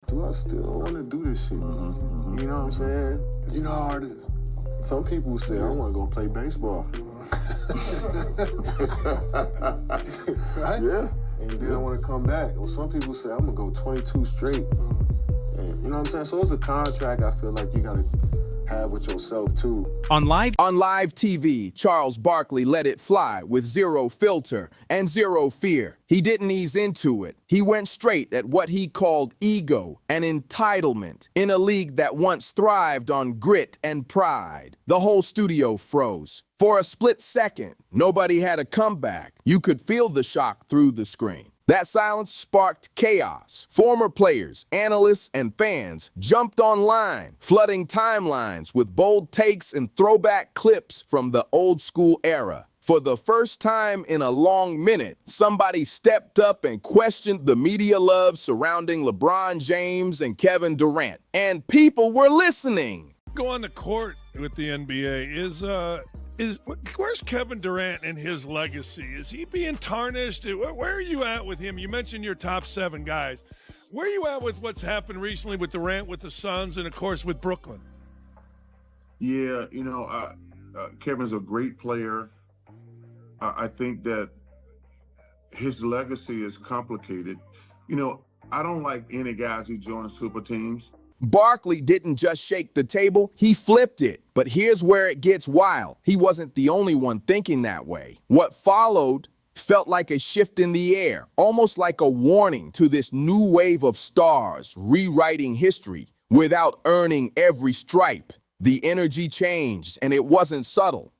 Do I still want to do this shit? You know what I'm saying? You know how hard it is. Some people say, I want to go play baseball. Right? Yeah. And then I want to come back. Or some people say, I'm going to go 22 straight. And, you know what I'm saying? So it's a contract I feel like you got to have with yourself, too. On live TV, CharlesBarkley let it fly with zero filter and zero fear. He didn't ease into it. He went straight at what he called ego and entitlement in a league that once thrived on grit and pride. The whole studio froze. For a split second, nobody had a comeback. You could feel the shock through the screen. That silence sparked chaos. Former players, analysts, and fans jumped online, flooding timelines with bold takes and throwback clips from the old school era. For the first time in a long minute, somebody stepped up and questioned the media love surrounding LeBronJames and Kevin Durant. And people were listening. Go on the court with the NBA where's Kevin Durant and his legacy? Is he being tarnished? Where are you at with him? You mentioned your top 7 guys. Where are you at with what's happened recently with Durant, with the Suns, and of course with Brooklyn? Yeah, Kevin's a great player. I think that his legacy is complicated. I don't like any guys who join super teams. Barkley didn't just shake the table, he flipped it. But here's where it gets wild. He wasn't the only one thinking that way. What followed felt like a shift in the air, almost like a warning to this new wave of stars rewriting history without earning every stripe. The energy changed, and it wasn't subtle.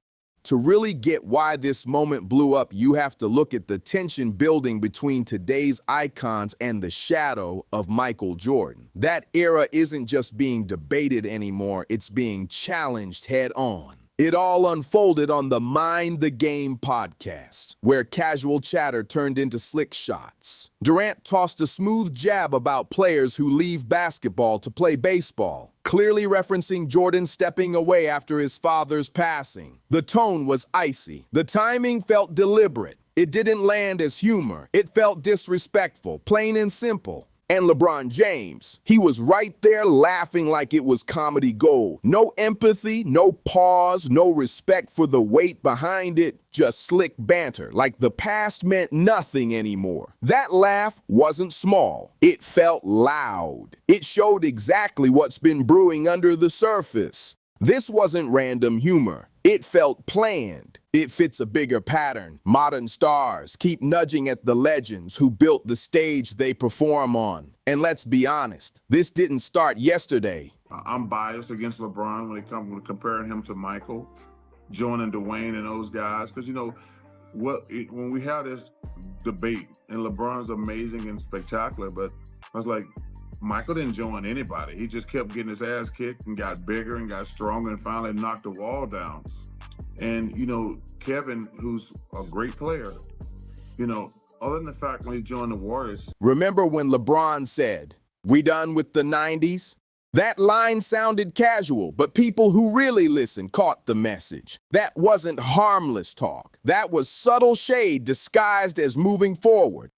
To really get why this moment blew up, you have to look at the tension building between today's icons and the shadow of Michael Jordan. That era isn't just being debated anymore, it's being challenged head on. It all unfolded on the Mind the Game podcast, where casual chatter turned into slick shots. Durant tossed a smooth jab about players who leave basketball to play baseball, clearly referencing Jordan stepping away after his father's passing. The tone was icy. The timing felt deliberate. It didn't land as humor. It felt disrespectful, plain and simple. And LeBronJames, he was right there laughing like it was comedy gold. No empathy, no pause, no respect for the weight behind it, just slick banter, like the past meant nothing anymore. That laugh wasn't small. It felt loud. It showed exactly what's been brewing under the surface. This wasn't random humor. It felt planned. It fits a bigger pattern. Modern stars keep nudging at the legends who built the stage they perform on. And let's be honest, this didn't start yesterday. I'm biased against LeBron when it comes to comparing him to Michael, Jordan, Dwayne, and those guys. Because, when we had this debate, and LeBron's amazing and spectacular, but I was like, Michael didn't join anybody. He just kept getting his ass kicked and got bigger and got stronger and finally knocked the wall down. And, Kevin, who's a great player, other than the fact when he joined the Warriors. Remember when LeBron said, "We done with the 90s? That line sounded casual, but people who really listened caught the message. That wasn't harmless talk. That was subtle shade disguised as moving forward.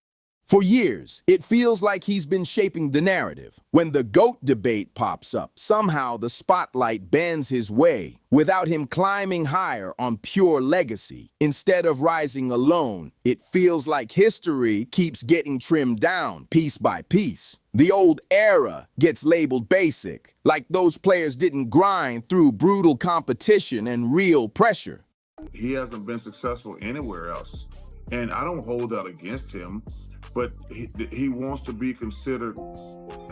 For years, it feels like he's been shaping the narrative. When the GOAT debate pops up, somehow the spotlight bends his way without him climbing higher on pure legacy. Instead of rising alone, it feels like history keeps getting trimmed down piece by piece. The old era gets labeled basic, like those players didn't grind through brutal competition and real pressure. He hasn't been successful anywhere else. And I don't hold that against him. But he wants to be considered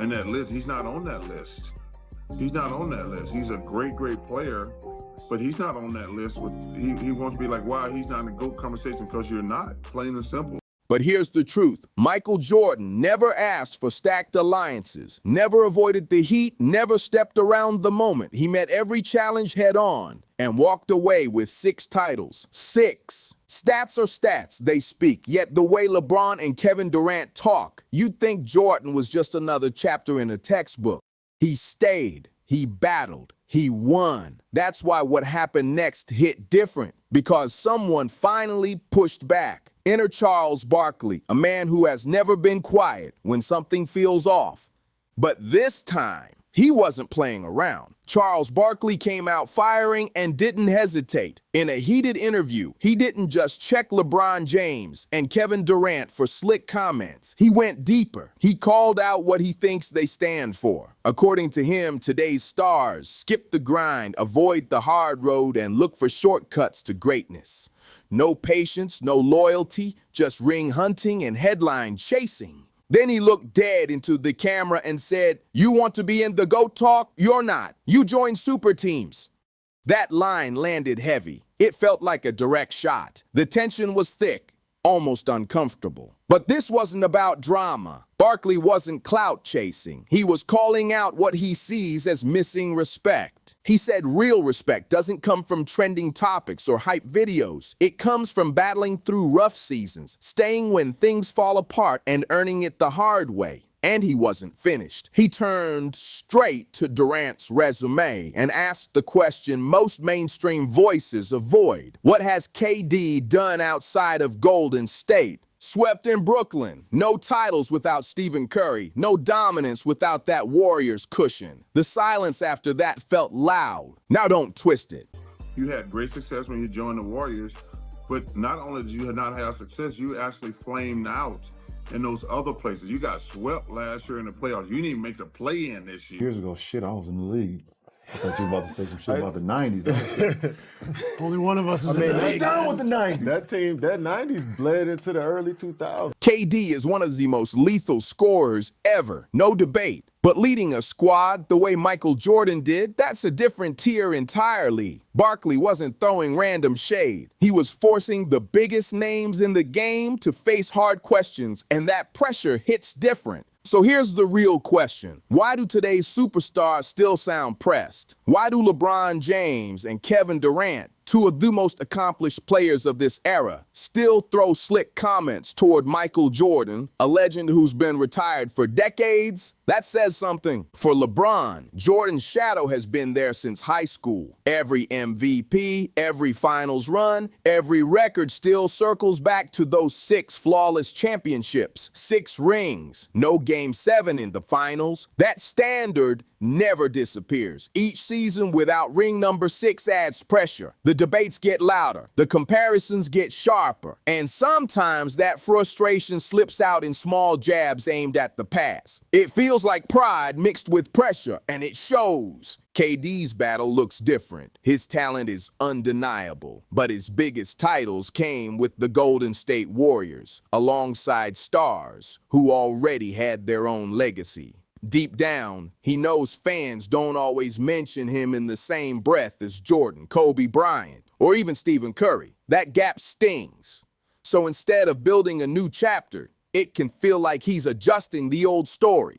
in that list. He's not on that list. He's not on that list. He's a great, great player, but he's not on that list. He wants to be like, wow, he's not in the GOAT conversation, because you're not, plain and simple. But here's the truth. Michael Jordan never asked for stacked alliances, never avoided the heat, never stepped around the moment. He met every challenge head on and walked away with 6 titles. 6. Stats are stats, they speak. Yet the way LeBron and Kevin Durant talk, you'd think Jordan was just another chapter in a textbook. He stayed, he battled, he won. That's why what happened next hit different, because someone finally pushed back. Enter CharlesBarkley, a man who has never been quiet when something feels off. But this time, he wasn't playing around. CharlesBarkley came out firing and didn't hesitate. In a heated interview, he didn't just check LeBronJames and Kevin Durant for slick comments. He went deeper. He called out what he thinks they stand for. According to him, today's stars skip the grind, avoid the hard road, and look for shortcuts to greatness. No patience, no loyalty, just ring hunting and headline chasing. Then he looked dead into the camera and said, "You want to be in the GOAT talk? You're not. You join super teams." That line landed heavy. It felt like a direct shot. The tension was thick, almost uncomfortable. But this wasn't about drama. Barkley wasn't clout chasing. He was calling out what he sees as missing respect. He said real respect doesn't come from trending topics or hype videos. It comes from battling through rough seasons, staying when things fall apart, and earning it the hard way. And he wasn't finished. He turned straight to Durant's resume and asked the question most mainstream voices avoid. What has KD done outside of Golden State? Swept in Brooklyn. No titles without Stephen Curry. No dominance without that Warriors cushion. The silence after that felt loud. Now don't twist it. You had great success when you joined the Warriors, but not only did you not have success, you actually flamed out in those other places. You got swept last year in the playoffs. You didn't even make the play-in this year. Years ago, shit, I was in the league. I thought you were about to say some shit about the 90s. Only one of us was in the league. Down with the 90s. That team, that 90s bled into the early 2000s. KD is one of the most lethal scorers ever, no debate. But leading a squad the way MichaelJordan did, that's a different tier entirely. Barkley wasn't throwing random shade. He was forcing the biggest names in the game to face hard questions, and that pressure hits different. So here's the real question. Why do today's superstars still sound pressed? Why do LeBronJames and Kevin Durant, two of the most accomplished players of this era, still throw slick comments toward MichaelJordan, a legend who's been retired for decades? That says something. For LeBron, Jordan's shadow has been there since high school. Every MVP, every finals run, every record still circles back to those 6 flawless championships, 6 rings, no Game 7 in the finals. That standard never disappears. Each season without ring number 6 adds pressure. The debates get louder, the comparisons get sharper, and sometimes that frustration slips out in small jabs aimed at the past. It feels like pride mixed with pressure, and it shows. KD's battle looks different. His talent is undeniable, but his biggest titles came with the Golden State Warriors, alongside stars who already had their own legacy. Deep down, he knows fans don't always mention him in the same breath as Jordan, Kobe Bryant, or even Stephen Curry. That gap stings. So instead of building a new chapter, it can feel like he's adjusting the old story.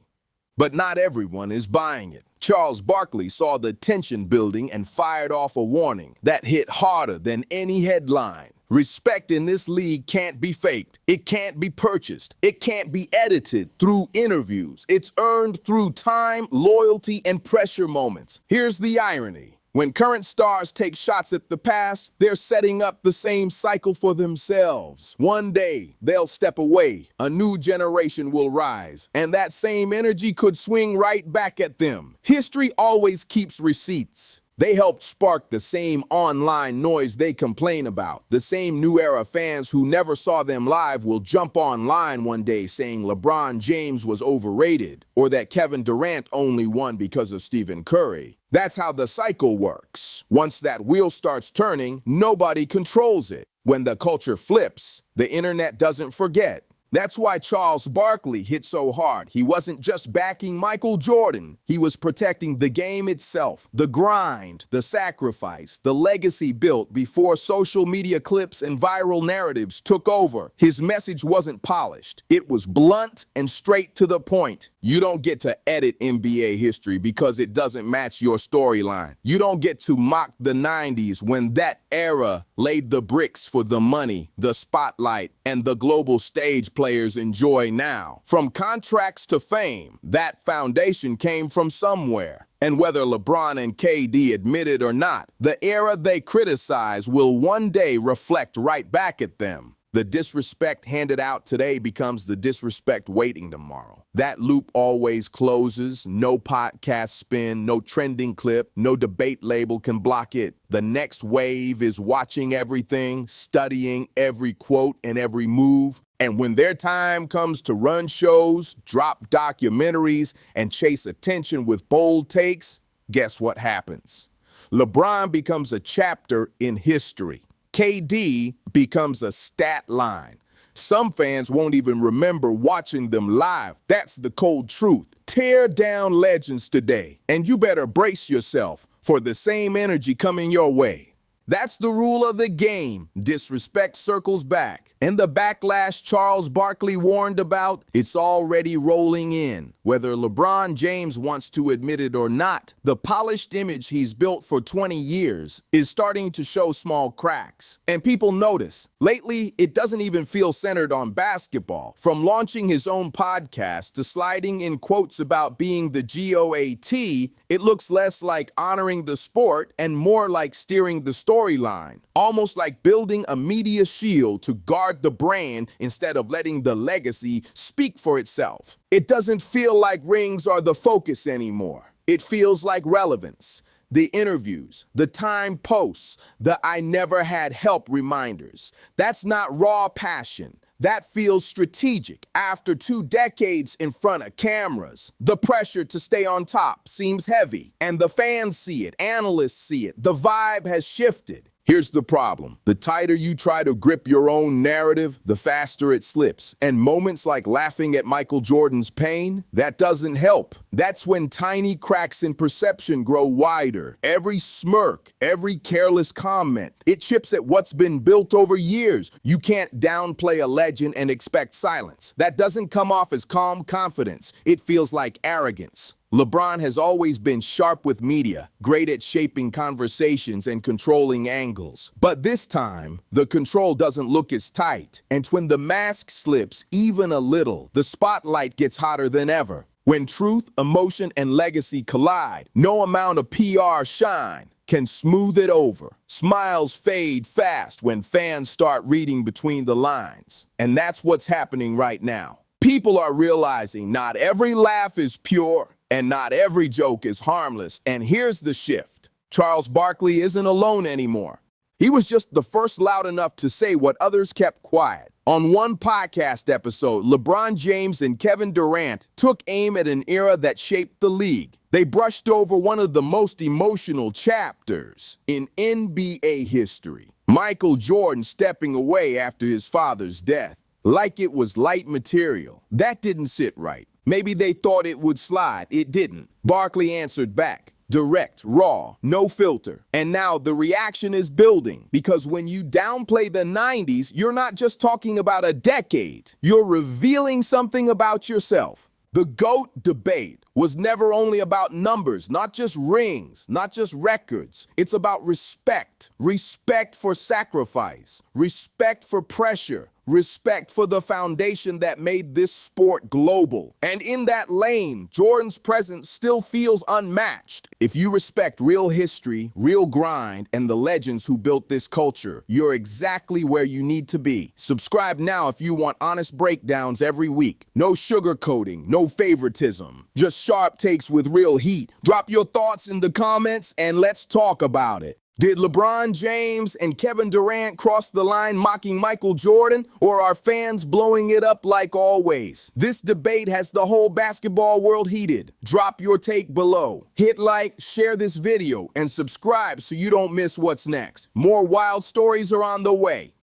But not everyone is buying it. CharlesBarkley saw the tension building and fired off a warning that hit harder than any headline. Respect in this league can't be faked. It can't be purchased. It can't be edited through interviews. It's earned through time, loyalty, and pressure moments. Here's the irony. When current stars take shots at the past, they're setting up the same cycle for themselves. One day, they'll step away, a new generation will rise, and that same energy could swing right back at them. History always keeps receipts. They helped spark the same online noise they complain about. The same new era fans who never saw them live will jump online one day saying LeBron James was overrated or that Kevin Durant only won because of Stephen Curry. That's how the cycle works. Once that wheel starts turning, nobody controls it. When the culture flips, the internet doesn't forget. That's why CharlesBarkley hit so hard. He wasn't just backing MichaelJordan. He was protecting the game itself, the grind, the sacrifice, the legacy built before social media clips and viral narratives took over. His message wasn't polished. It was blunt and straight to the point. You don't get to edit NBA history because it doesn't match your storyline. You don't get to mock the 90s when that era laid the bricks for the money, the spotlight, and the global stage players enjoy now. From contracts to fame, that foundation came from somewhere. And whether LeBron and KD admit it or not, the era they criticize will one day reflect right back at them. The disrespect handed out today becomes the disrespect waiting tomorrow. That loop always closes. No podcast spin, no trending clip, no debate label can block it. The next wave is watching everything, studying every quote and every move. And when their time comes to run shows, drop documentaries, and chase attention with bold takes, guess what happens? LeBron becomes a chapter in history. KD becomes a stat line. Some fans won't even remember watching them live. That's the cold truth. Tear down legends today, and you better brace yourself for the same energy coming your way. That's the rule of the game. Disrespect circles back. And the backlash Charles Barkley warned about, it's already rolling in. Whether LeBronJames wants to admit it or not, the polished image he's built for 20 years is starting to show small cracks. And people notice. Lately, it doesn't even feel centered on basketball. From launching his own podcast to sliding in quotes about being the GOAT, it looks less like honoring the sport and more like steering the storyline. Almost like building a media shield to guard the brand instead of letting the legacy speak for itself. It doesn't feel like rings are the focus anymore. It feels like relevance. The interviews, the time posts, the I never had help reminders. That's not raw passion. That feels strategic. After 2 decades in front of cameras, the pressure to stay on top seems heavy. And the fans see it, analysts see it. The vibe has shifted. Here's the problem. The tighter you try to grip your own narrative, the faster it slips. And moments like laughing at MichaelJordan's pain, that doesn't help. That's when tiny cracks in perception grow wider. Every smirk, every careless comment, it chips at what's been built over years. You can't downplay a legend and expect silence. That doesn't come off as calm confidence. It feels like arrogance. LeBron has always been sharp with media, great at shaping conversations and controlling angles. But this time, the control doesn't look as tight. And when the mask slips even a little, the spotlight gets hotter than ever. When truth, emotion, and legacy collide, no amount of PR shine can smooth it over. Smiles fade fast when fans start reading between the lines. And that's what's happening right now. People are realizing not every laugh is pure. And not every joke is harmless. And here's the shift. CharlesBarkley isn't alone anymore. He was just the first loud enough to say what others kept quiet. On one podcast episode, LeBronJames and Kevin Durant took aim at an era that shaped the league. They brushed over one of the most emotional chapters in NBA history. MichaelJordan stepping away after his father's death. Like it was light material. That didn't sit right. Maybe they thought it would slide. It didn't. Barkley answered back. Direct, raw, no filter. And now the reaction is building because when you downplay the 90s, you're not just talking about a decade. You're revealing something about yourself. The GOAT debate was never only about numbers, not just rings, not just records. It's about respect. Respect for sacrifice. Respect for pressure. Respect for the foundation that made this sport global. And in that lane, Jordan's presence still feels unmatched. If you respect real history, real grind, and the legends who built this culture, you're exactly where you need to be. Subscribe now if you want honest breakdowns every week. No sugarcoating, no favoritism. Just sharp takes with real heat. Drop your thoughts in the comments and let's talk about it. Did LeBronJames and Kevin Durant cross the line mocking MichaelJordan, or are fans blowing it up like always? This debate has the whole basketball world heated. Drop your take below. Hit like, share this video, and subscribe so you don't miss what's next. More wild stories are on the way.